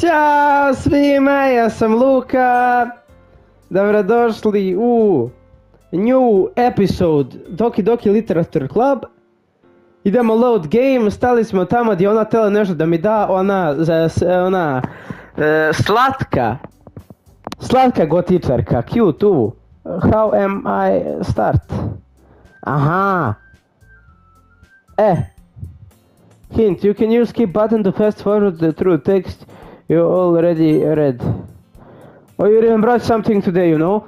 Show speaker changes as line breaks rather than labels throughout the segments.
Ćao svima, ja sam Luka. Dobrodošli u new episode Doki Doki Literature Club. Idemo load game, stali smo tamo gdje ona tela nešto da mi da, slatka gotičarka, Q2. How am I start? Aha. Hint, you can use skip button to fast forward through text you already read. Oh, you remember something today, you know?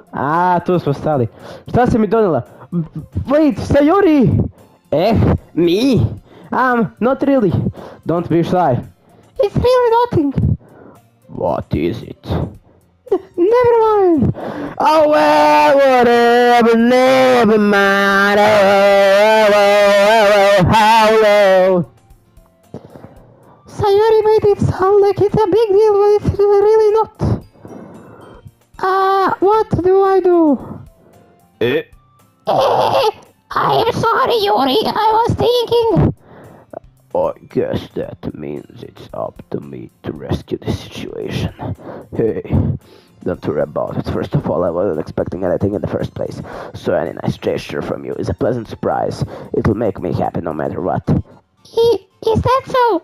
Tu smo stali. Šta si mi donela? Wait, Sayori! Me? Not really. Don't be shy. It's really nothing. What is it? Never mind. Oh, well, whatever, never mind. How low? Sayori made it sound like it's a big deal, but it's really not. What do I do? I am sorry, Yuri. I was thinking. I guess that means it's up to me to rescue the situation. Hey, don't worry about it. First of all, I wasn't expecting anything in the first place. So any nice gesture from you is a pleasant surprise. It'll make me happy no matter what. Is that so?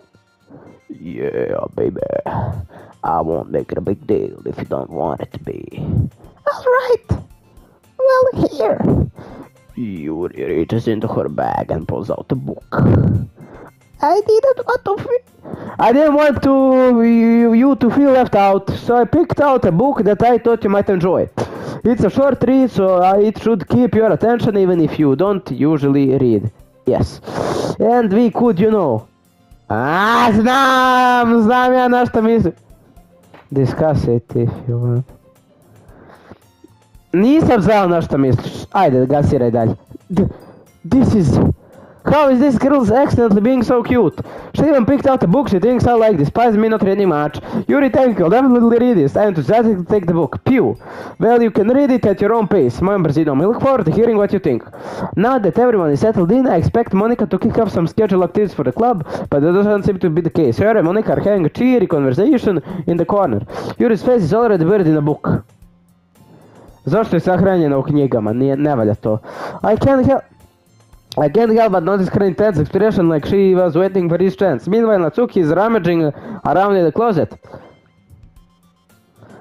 Yeah, baby. I won't make it a big deal if you don't want it to be. Alright. Well, here. Yuri reaches into her bag and pulls out a book. I didn't want you to feel left out, so I picked out a book that I thought you might enjoy. It's a short read, so it should keep your attention even if you don't usually read. Yes. And we could, you know. Znam ja na što mislim. Discuss it if you want. Nisam znao na što misliš. Ajde, gasiraj dalje. How is this girl's accidentally being so cute? She even picked out a book she thinks I like, despite me not reading much. Yuri, thank you, I'll definitely read this. I enthusiastically take the book. Pew. Well, you can read it at your own pace. Mojom brzinom. I look forward to hearing what you think. Now that everyone is settled in, I expect Monica to kick off some scheduled activities for the club, but that doesn't seem to be the case. Her and Monica are having a cheery conversation in the corner. Yuri's face is already buried in a book. Zašto je sahranjena u knjigama? Ne valja to. I can't help but notice her intense expression like she was waiting for his chance. Meanwhile, Natsuki is rummaging around in the closet.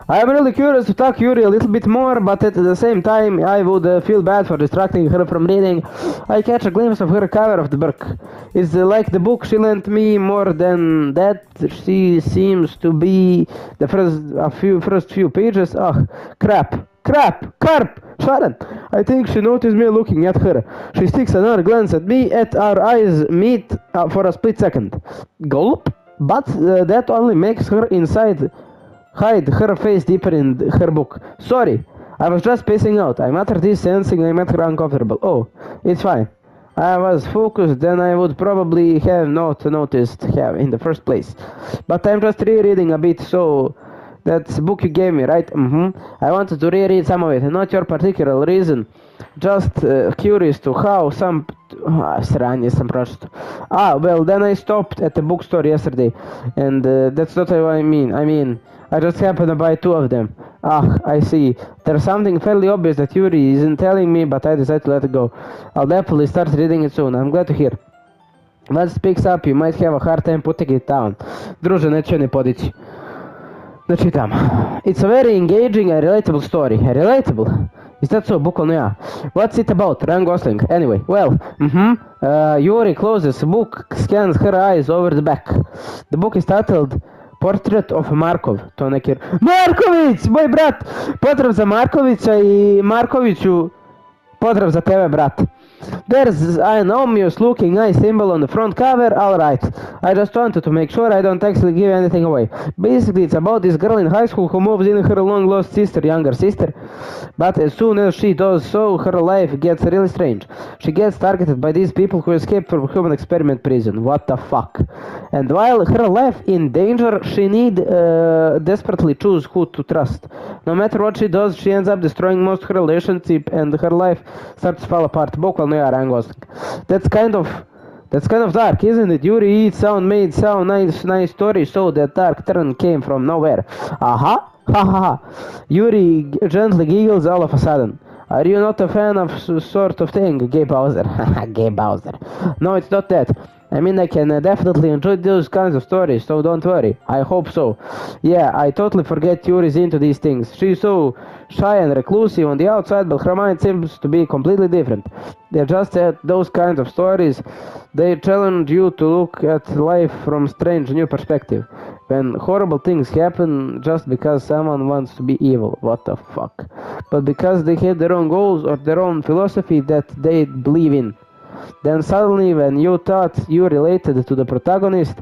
I am really curious to talk Yuri a little bit more, but at the same time I would feel bad for distracting her from reading. I catch a glimpse of her cover of the book. It's like the book she lent me, more than that she seems to be the first few pages. Crap! Sharon! I think she noticed me looking at her. She sticks another glance at me, and our eyes meet for a split second. Gulp? But that only makes her hide her face deeper in her book. Sorry, I was just spacing out. I muttered this, sensing I made her uncomfortable. Oh, it's fine. I was focused, then I would probably have not noticed in the first place. But I'm just rereading a bit, so... That's the book you gave me, right? I wanted to reread some of it, not your particular reason. Just curious to how some... Sranje sam pročito. Well, then I stopped at the bookstore yesterday. And that's not what I mean, I just happened to buy 2 of them. I see. There's something fairly obvious that Yuri isn't telling me, but I decided to let it go. I'll definitely start reading it soon. I'm glad to hear. Once it picks up, you might have a hard time putting it down. Druže, neće ni podići. Da čitam. It's a very engaging and relatable story. Relatable? Is that so? Bukvalno ja. What's it about? Ryan Gosling. Anyway, well, Yuri closes the book, scans her eyes over the back. The book is titled Portrait of Markov. To neki... Marković! Moj brat! Pozdrav za Markovića i Markoviću... Pozdrav za tebe, brat. There's an ominous looking eye symbol on the front cover. Alright, I just wanted to make sure I don't actually give anything away. Basically, it's about this girl in high school who moves in her long lost younger sister. But as soon as she does so, her life gets really strange. She gets targeted by these people who escaped from human experiment prison. What the fuck? And while her life in danger, she need desperately choose who to trust. No matter what she does, she ends up destroying most of her relationship and her life starts to fall apart. Bukvalno ja, Ryan Gosling. That's kind of dark, isn't it? Yuri eats sound made sound nice story, so that dark turn came from nowhere. Aha! Ha ha ha! Yuri gently giggles all of a sudden. Are you not a fan of sort of thing, Gay Bowser? Gay Bowser. No, it's not that. I mean, I can definitely enjoy those kinds of stories, so don't worry. I hope so. Yeah, I totally forget Yuri's into these things. She's so shy and reclusive on the outside, but her mind seems to be completely different. They're just those kinds of stories. They challenge you to look at life from strange new perspective. When horrible things happen just because someone wants to be evil. What the fuck? But because they have their own goals or their own philosophy that they believe in. Then suddenly, when you thought you related to the protagonist,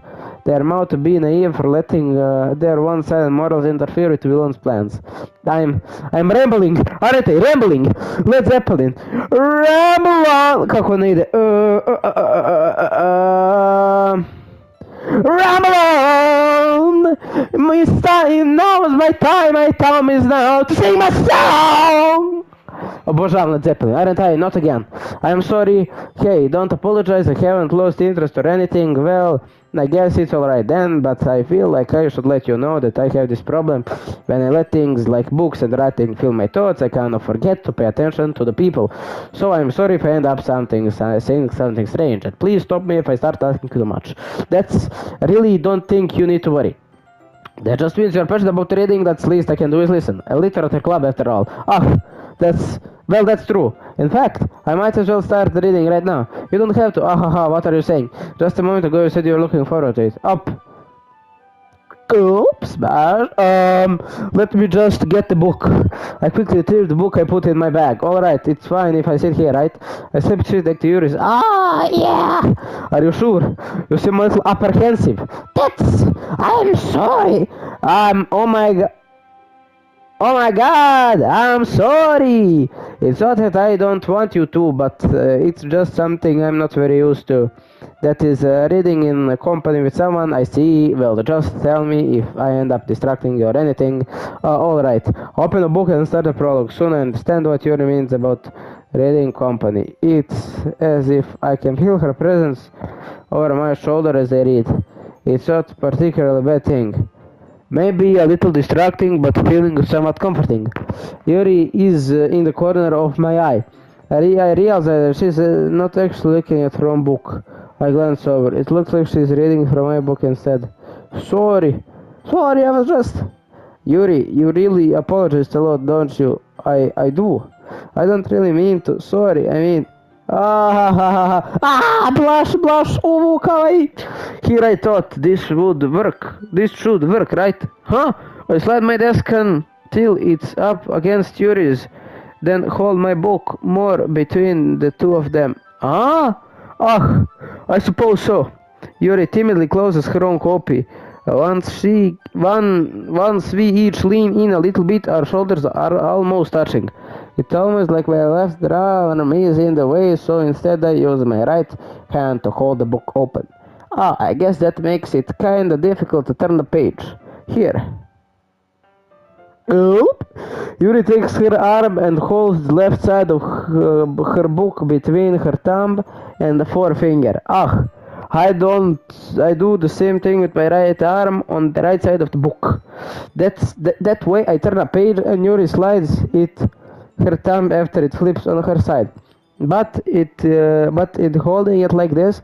they are meant to be naive for letting their one-sided morals interfere with villain's plans. I'm rambling, aren't I? Rambling! Led Zeppelin! Ramble on! Kako ne ide? Ramble on! Now is my time is now to sing my song! Obožavam Led Zeppelin, aren't I? Not again. I'm sorry. Hey, don't apologize, I haven't lost interest or anything. Well, I guess it's alright then, but I feel like I should let you know that I have this problem. When I let things like books and writing fill my thoughts, I kind of forget to pay attention to the people. So I'm sorry if I end up saying something strange. And please stop me if I start asking too much. That's really don't think you need to worry. That just means you're passionate about reading, that's least I can do is listen. A literature club after all. That's true. In fact, I might as well start reading right now. You don't have to. What are you saying? Just a moment ago you said you were looking forward to it. Up. Oops, let me just get the book. I quickly retrieved the book I put in my bag. Alright, it's fine if I sit here, right? I slipped straight back to Yuri's. Yeah! Are you sure? You seem a little apprehensive. I'm sorry. Oh my god, I'm sorry! It's not that I don't want you to, but it's just something I'm not very used to. That is, reading in a company with someone I see. Well, just tell me if I end up distracting you or anything. Alright, open a book and start a prologue. Soon I understand what Yuri means about reading company. It's as if I can feel her presence over my shoulder as I read. It's not particularly bad thing. Maybe a little distracting, but feeling somewhat comforting. Yuri is in the corner of my eye. I realize that she's not actually looking at her own book. I glance over. It looks like she's reading from my book instead. Sorry, I was just... Yuri, you really apologize a lot, don't you? I do. I don't really mean to. Sorry, I mean... Blush, oh, kawaii. Here I thought this would work. This should work, right? Huh? I slide my desk until it's up against Yuri's, then hold my book more between the two of them. I suppose so. Yuri timidly closes her own copy. Once we each lean in a little bit, our shoulders are almost touching. It's almost like my left arm is in the way, so instead I use my right hand to hold the book open. I guess that makes it kinda difficult to turn the page. Here. Yuri takes her arm and holds the left side of her book between her thumb and the forefinger. I do the same thing with my right arm on the right side of the book. That way I turn a page and Yuri slides her thumb after it flips on her side. But in holding it like this,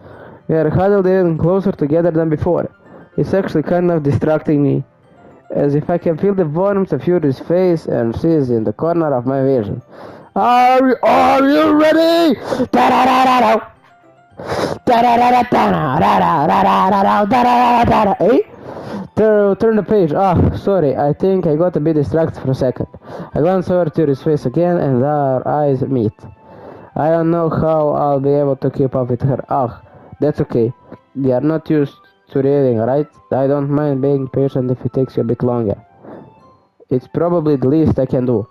we are huddled even closer together than before. It's actually kind of distracting me, as if I can feel the warmth of Yuri's face and she is in the corner of my vision. Are you ready? Turn the page. Sorry, I think I got a bit distracted for a second. I glance over to his face again and our eyes meet. I don't know how I'll be able to keep up with her. That's okay. We are not used to reading, right? I don't mind being patient if it takes you a bit longer. It's probably the least I can do.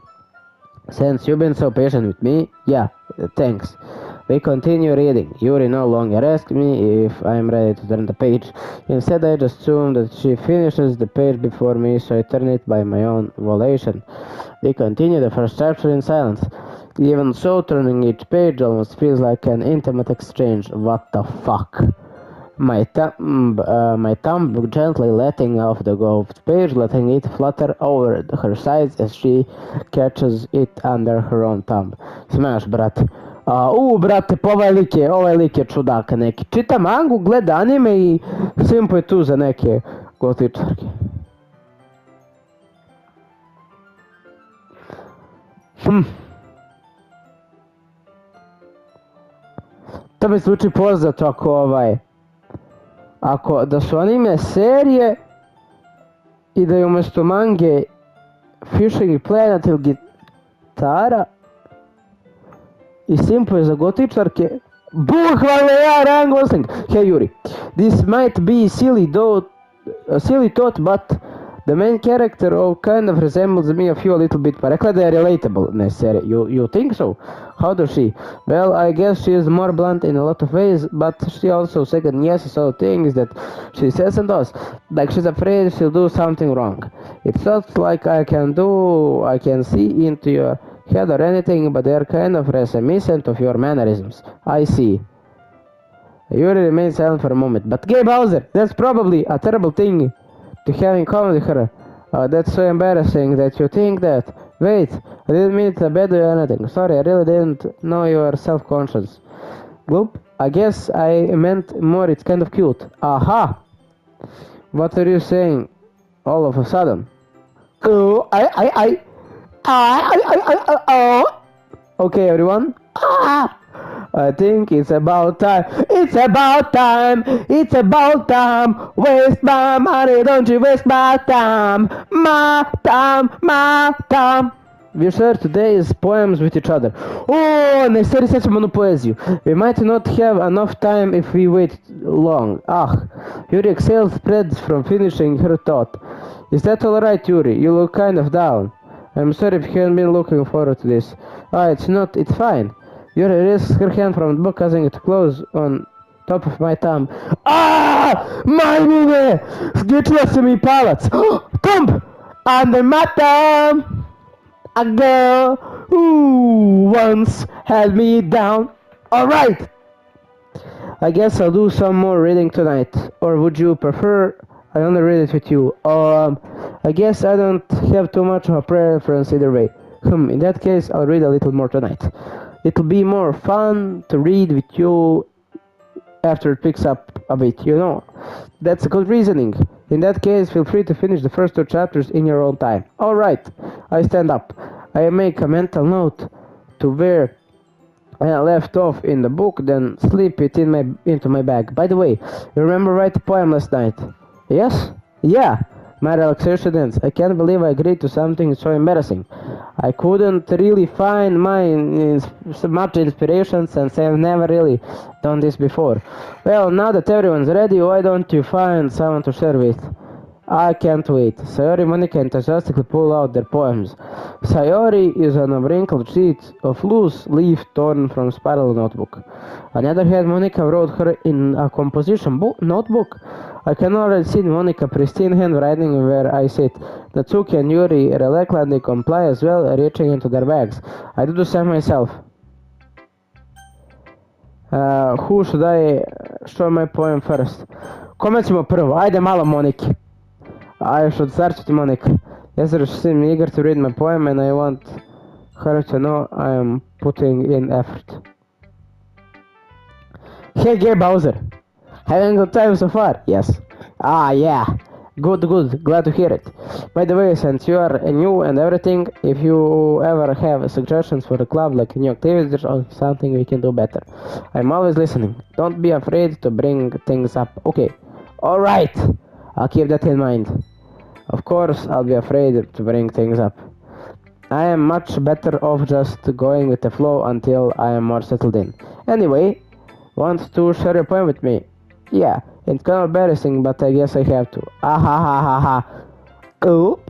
Since you've been so patient with me, yeah, thanks. We continue reading. Yuri no longer asks me if I'm ready to turn the page. Instead, I just assume that she finishes the page before me, so I turn it by my own volition. We continue the first chapter in silence. Even so, turning each page almost feels like an intimate exchange. What the fuck? My thumb gently letting off the gloved page, letting it flutter over her sides as she catches it under her own thumb. Smash, brate. Brate, pa ovaj lik je čudak neki. Čita mangu, gleda anime i simpo je tu za neke gotičarke. To mi zvuči poznato ako da su anime serije i da je umjesto mange Fishing Planet ili gitara i simpo je za gotičarke. Bukvalno ja Ryan Gosling. Hey Yuri, this might be a silly thought, but the main character kind of resembles me a little bit. Pa rekla da je relatable, ne serije. You think so? How does she? Well, I guess she is more blunt in a lot of ways, but she also second guesses all things that she says and does. Like she's afraid she'll do something wrong. It's not like I can see into your head or anything, but they're kind of reminiscent of your mannerisms. I see. Yuri remains silent for a moment. But Gay Bowser, that's probably a terrible thing to have in common with her. That's so embarrassing that you think that. Wait, I didn't mean it a bad way or anything. Sorry, I really didn't know you were self-conscious. Whoop, I guess I meant more, it's kind of cute. Aha! What are you saying all of a sudden? Oh, okay, everyone. I think it's about time. It's about time. It's about time. Waste my money, don't you waste my time. My time. We share today's poems with each other. Oh, ne stvari sećamo onu poeziju. We might not have enough time if we wait long. Yuri exhaled, spreads from finishing her thought. Is that alright, Yuri? You look kind of down. I'm sorry if you haven't been looking forward to this. It's not. It's fine. Yuri raises her hand from the book, causing it to close on top of my thumb. Majmune! Sključila se mi palac! Thumb! Under my thumb! A girl who once held me down. Alright! I guess I'll do some more reading tonight. Or would you prefer I only read it with you? I guess I don't have too much of a preference either way. In that case, I'll read a little more tonight. It'll be more fun to read with you after it picks up a bit, you know. That's a good reasoning. In that case, feel free to finish the first 2 chapters in your own time. Alright, I stand up. I make a mental note to where I left off in the book, then slip it into my bag. By the way, you remember writing a poem last night? Yes? Yeah. My relaxation ends. I can't believe I agreed to something so embarrassing. I couldn't really find much inspiration since I've never really done this before. Well, now that everyone's ready, why don't you find someone to share with? I can't wait. Sayori and Monica enthusiastically pull out their poems. Sayori is on a wrinkled sheet of loose leaf torn from spiral notebook. On the other hand, Monica wrote her in a composition notebook. I can already see Monica's pristine handwriting where I sit. Natsuki and Yuri reluctantly comply as well, reaching into their bags. I do the same myself. Who should I show my poem first? Kome ćemo prvo? Ajde malo Moniki. I should start with Monica. Yesterday she seemed eager to read my poem and I want her to know I am putting in effort. Hey, Gay Bowser. Having a good time so far? Yes. Yeah. Good. Glad to hear it. By the way, since you are new and everything, if you ever have suggestions for the club, like new activities or something we can do better, I'm always listening. Don't be afraid to bring things up. Okay. Alright. I'll keep that in mind. Of course, I'll be afraid to bring things up. I am much better off just going with the flow until I am more settled in. Anyway, want to share your poem with me? Yeah, it's kind of embarrassing, but I guess I have to. Oh,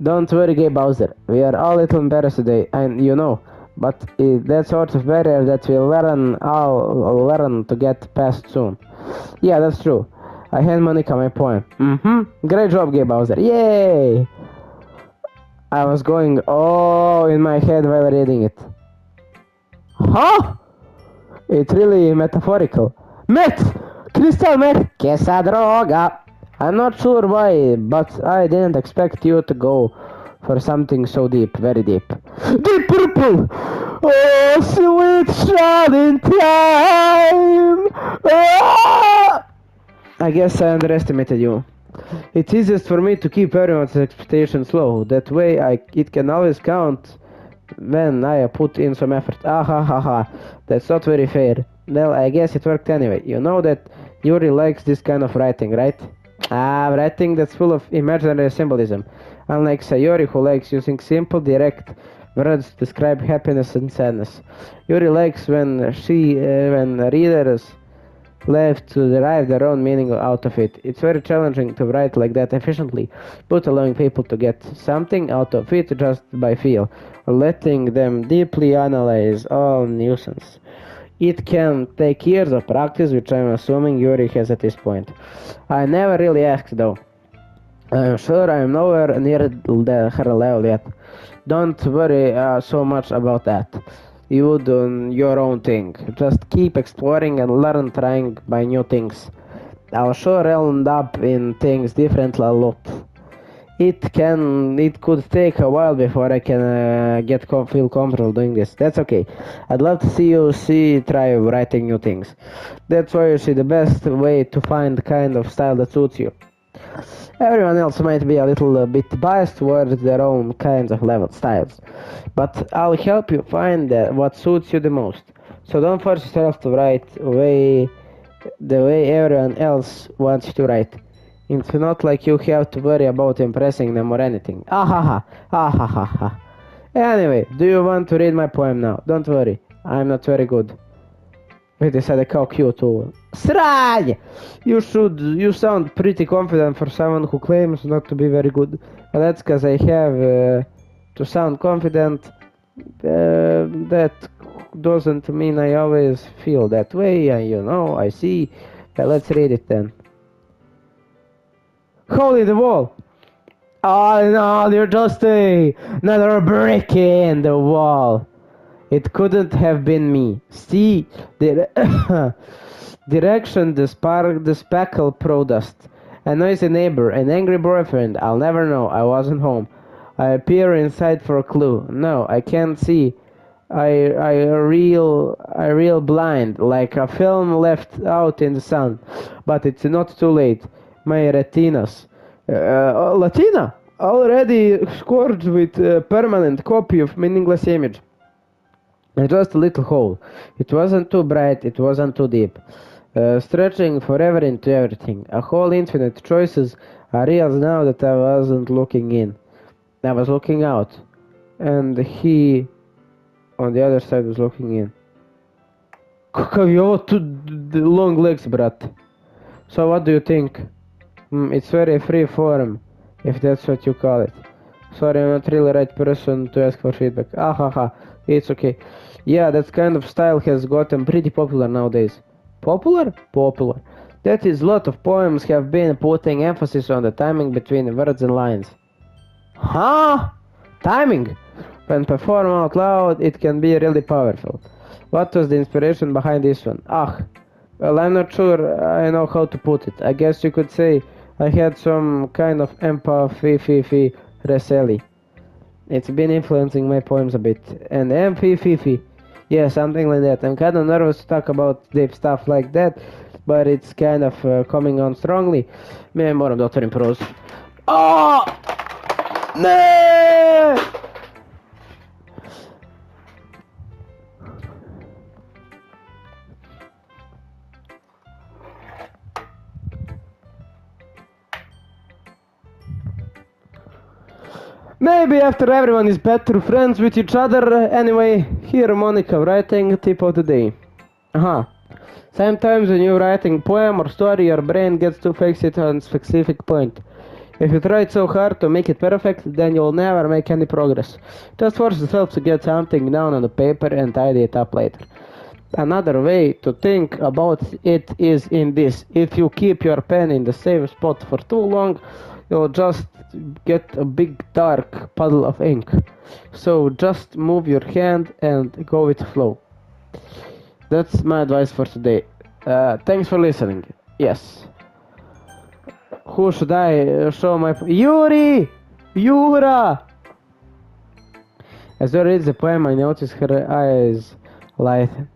don't worry, Gay Bowser. We are all a little embarrassed today, and you know. But it's that sort of barrier that we'll learn to get past soon. Yeah, that's true. I hand Monica my poem. Great job, Gay Bowser. Yay! I was going in my head while reading it. Huh? It's really metaphorical. Meth! Crystal meth! Que esa droga! I'm not sure why, but I didn't expect you to go for something so deep, very deep. Deep purple! Oh, sweet shot in time! Ah! I guess I underestimated you. It's easiest for me to keep everyone's expectations low. That way it can always count when I put in some effort. Ah ha ha ha. That's not very fair. Well, I guess it worked anyway. You know that Yuri likes this kind of writing, right? Ah, writing that's full of imaginary symbolism. Unlike Sayori, who likes using simple, direct words to describe happiness and sadness. Yuri likes when readers left to derive their own meaning out of it. It's very challenging to write like that efficiently, but allowing people to get something out of it just by feel, or letting them deeply analyze all nuisance. It can take years of practice, which I'm assuming Yuri has at this point. I never really asked though. I'm sure I'm nowhere near her level yet. Don't worry so much about that. You do your own thing. Just keep exploring and learn trying by new things. I'll sure end up in things different a lot. It could take a while before I can feel comfortable doing this. That's okay. I'd love to see you try writing new things. That's why you see the best way to find the kind of style that suits you. Everyone else might be a little bit biased towards their own kinds of level styles, but I'll help you find what suits you the most. So don't force yourself to write the way everyone else wants you to write. It's not like you have to worry about impressing them or anything. Ah ha ha, ah ha ha ha. Anyway, do you want to read my poem now? Don't worry, I'm not very good. Wait, they said kao cute too. Sraj! You sound pretty confident for someone who claims not to be very good. Well, that's because I have to sound confident. That doesn't mean I always feel that way, I see. Let's read it then. Hole in the wall! Oh no, you're just another brick in the wall. It couldn't have been me. See, the direction, the spackle product, a noisy neighbor, an angry boyfriend. I'll never know. I wasn't home. I peer inside for a clue. No, I can't see. I real blind, like a film left out in the sun. But it's not too late. My retinas. Latina already scored with a permanent copy of meaningless image. Just a little hole. It wasn't too bright, it wasn't too deep. Stretching forever into everything. A whole infinite choices. I realized now that I wasn't looking in. I was looking out. And he on the other side was looking in. Kakav je ovo tu long legs, brat. So what do you think? It's very free form, if that's what you call it. Sorry, I'm not really the right person to ask for feedback. Ah ha ha, it's okay. Yeah, that kind of style has gotten pretty popular nowadays. Popular? Popular. That is, a lot of poems have been putting emphasis on the timing between words and lines. Huh? Timing? When performed out loud, it can be really powerful. What was the inspiration behind this one? Well, I'm not sure I know how to put it. I guess you could say I had some kind of empathy recently. It's been influencing my poems a bit. And empathy, yeah, something like that. I'm kind of nervous to talk about deep stuff like that, but it's kind of coming on strongly. Me moram da otvorim prozor. Oh! Ne! Maybe after everyone is better friends with each other. Anyway, here Monica writing tip of the day. Sometimes when you're writing poem or story, your brain gets too fixated on a specific point. If you try so hard to make it perfect, then you'll never make any progress. Just force yourself to get something down on the paper and tidy it up later. Another way to think about it is in this. If you keep your pen in the same spot for too long, you'll just get a big dark puddle of ink. So just move your hand and go with the flow. That's my advice for today. Thanks for listening. Yes. Who should I show my... Yuri! Yura! As I read the poem, I noticed her eyes lighten.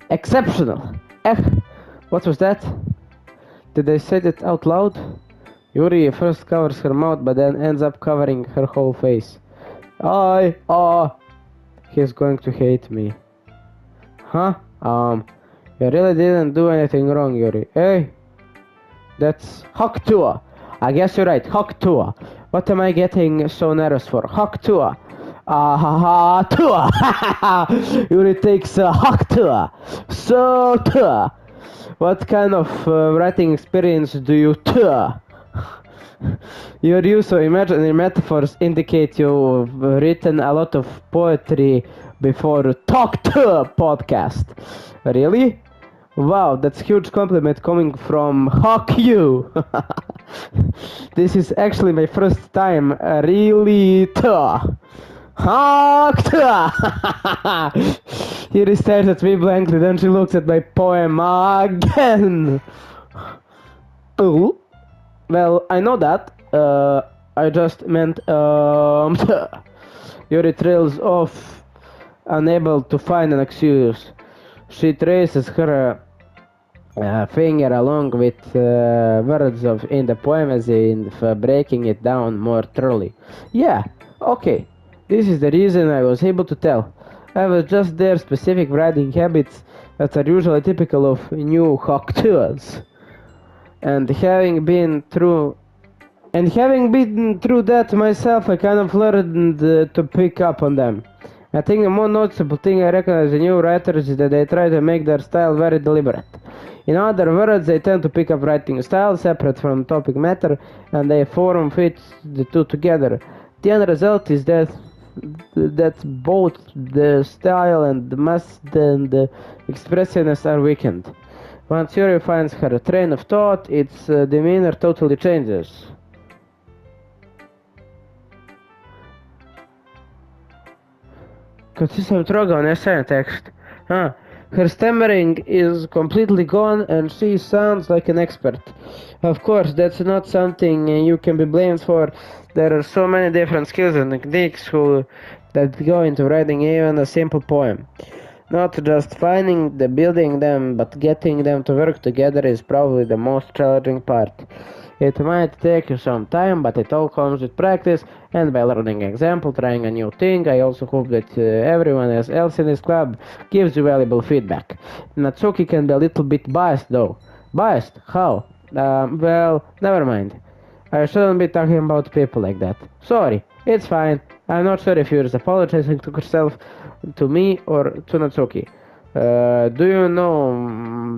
Exceptional! What was that? Did I say it out loud? Yuri first covers her mouth, but then ends up covering her whole face. He's going to hate me. Huh? You really didn't do anything wrong, Yuri. Hey, that's Hawk Tuah. I guess you're right, Hawk Tuah. What am I getting so nervous for? Hawk Tuah. Tuah. Yuri takes Hawk Tuah. So Tuah. What kind of writing experience do you Tuah? Your use of imaginary metaphors indicate you've written a lot of poetry before Talk to a podcast. Really? Wow, that's a huge compliment coming from Hawk You. This is actually my first time really to Hawk to. He stares at me blankly, then she looks at my poem again. Oh. Well, I know that. I just meant, Yuri trails off, unable to find an excuse. She traces her finger along with words in the poem as in breaking it down more thoroughly. Yeah, okay. This is the reason I was able to tell. I was just their specific writing habits that are usually typical of new Hawk Tuahs. And having been through that myself, I kind of learned to pick up on them. I think the more noticeable thing I recognize in new writers is that they try to make their style very deliberate. In other words, they tend to pick up writing style separate from topic matter, and they form fit the two together. The end result is that both the style and the expressiveness are weakened. Once Yuri finds her train of thought, its demeanor totally changes. Kad si sam trogao nesajam tekst. Her stammering is completely gone and she sounds like an expert. Of course, that's not something you can be blamed for. There are so many different skills and techniques that go into writing even a simple poem. Not just finding the building them, but getting them to work together is probably the most challenging part. It might take you some time, but it all comes with practice, and by learning example, trying a new thing. I also hope that everyone else in this club gives you valuable feedback. Natsuki can be a little bit biased though. Biased? How? Well, never mind. I shouldn't be talking about people like that. Sorry, it's fine. I'm not sure if you're apologizing to yourself, to me, or to Natsuki.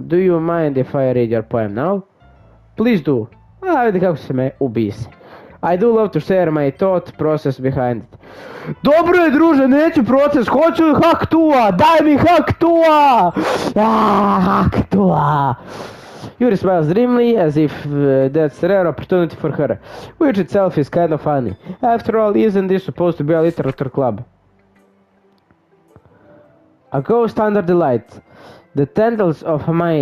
Do you mind if I read your poem now? Please do. Vidi kako se me ubije se. I do love to share my thought process behind it. Dobro je, druže, neću proces, hoću Hawk Tuah, daj mi Hawk Tuah! Hawk Tuah! Yuri smiles dreamily, as if that's a rare opportunity for her, which itself is kind of funny. After all, isn't this supposed to be a literature club? A ghost under the light. The tendrils of my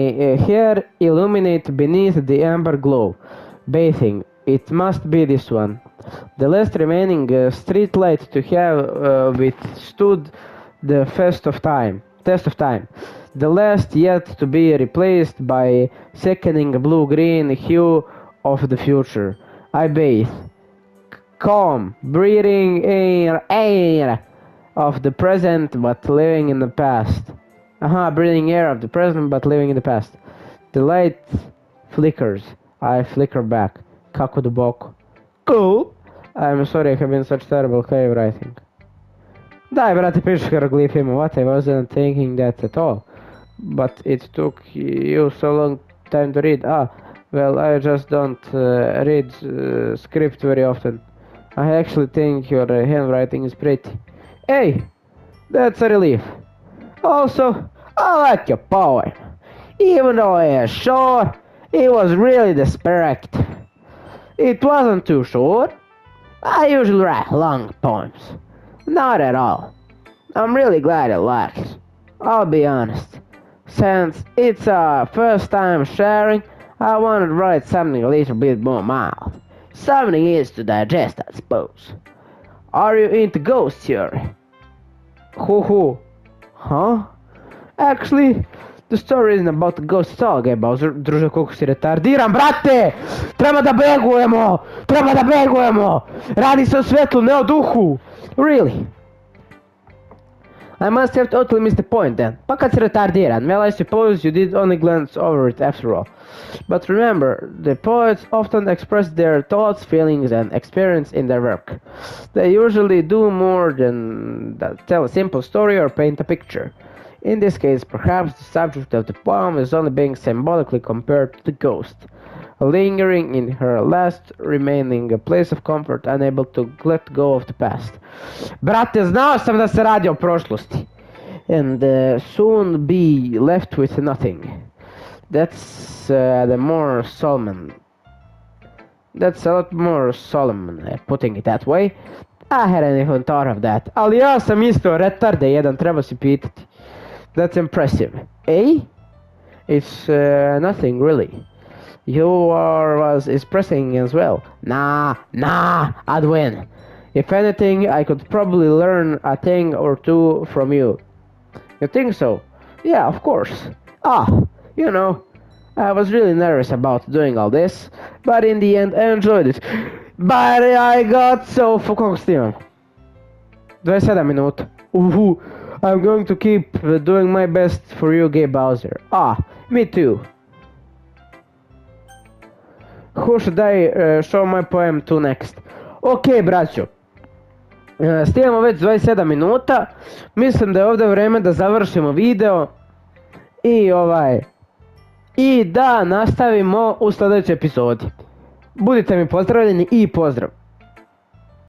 hair illuminate beneath the amber glow. Bathing. It must be this one. The last remaining street light to have withstood the test of time. The last yet to be replaced by sickening blue-green hue of the future. I bathe. Calm, breathing air of the present but living in the past. Breathing air of the present but living in the past. The light flickers. I flicker back. Kako duboko. Cool. I'm sorry I have been such terrible cave writing. Daj, brate, pišeš hieroglifima. What? I wasn't thinking that at all. But it took you so long time to read. Well, I just don't read script very often. I actually think your handwriting is pretty. Hey, that's a relief. Also, I like your poem. Even though it is short, it was really desperate. It wasn't too short. I usually write long poems. Not at all. I'm really glad you liked it. I'll be honest. Since it's our first time sharing, I wanted to write something a little bit more mild. Something easy to digest, I suppose. Are you into ghost theory? Who? Huh? Actually, the story isn't about the ghost at all, Gay Bowser. Druže, koliko si retardiran, brate! Treba da begujemo! Radi se o svetlu, ne o duhu! Really? I must have totally missed the point then. Pa kad si retardiran, well, I suppose you did only glance over it after all. But remember, the poets often express their thoughts, feelings, and experience in their work. They usually do more than tell a simple story or paint a picture. In this case, perhaps the subject of the poem is only being symbolically compared to the ghost, lingering in her last remaining place of comfort, unable to let go of the past. Brate, znao sam da se radi o prošlosti. And soon be left with nothing. That's the more solemn. That's a lot more solemn, putting it that way. I hadn't even thought of that. Ali ja sam isto retarde jedan, treba si pitati. That's impressive. Eh? It's nothing really. You was expressing as well. Nah, I'd win. If anything, I could probably learn a thing or two from you. You think so? Yeah, of course. You know, I was really nervous about doing all this, but in the end I enjoyed it. But I got so... Koliko snimam? 27 minuta. I'm going to keep doing my best for you, Gay Bowser. Me too. Who should I show my poem to next? Ok, braćo. Snimamo već 27 minuta. Mislim da je ovdje vreme da završimo video. I da nastavimo u sljedećoj epizodi. Budite mi pozdravljeni i pozdrav.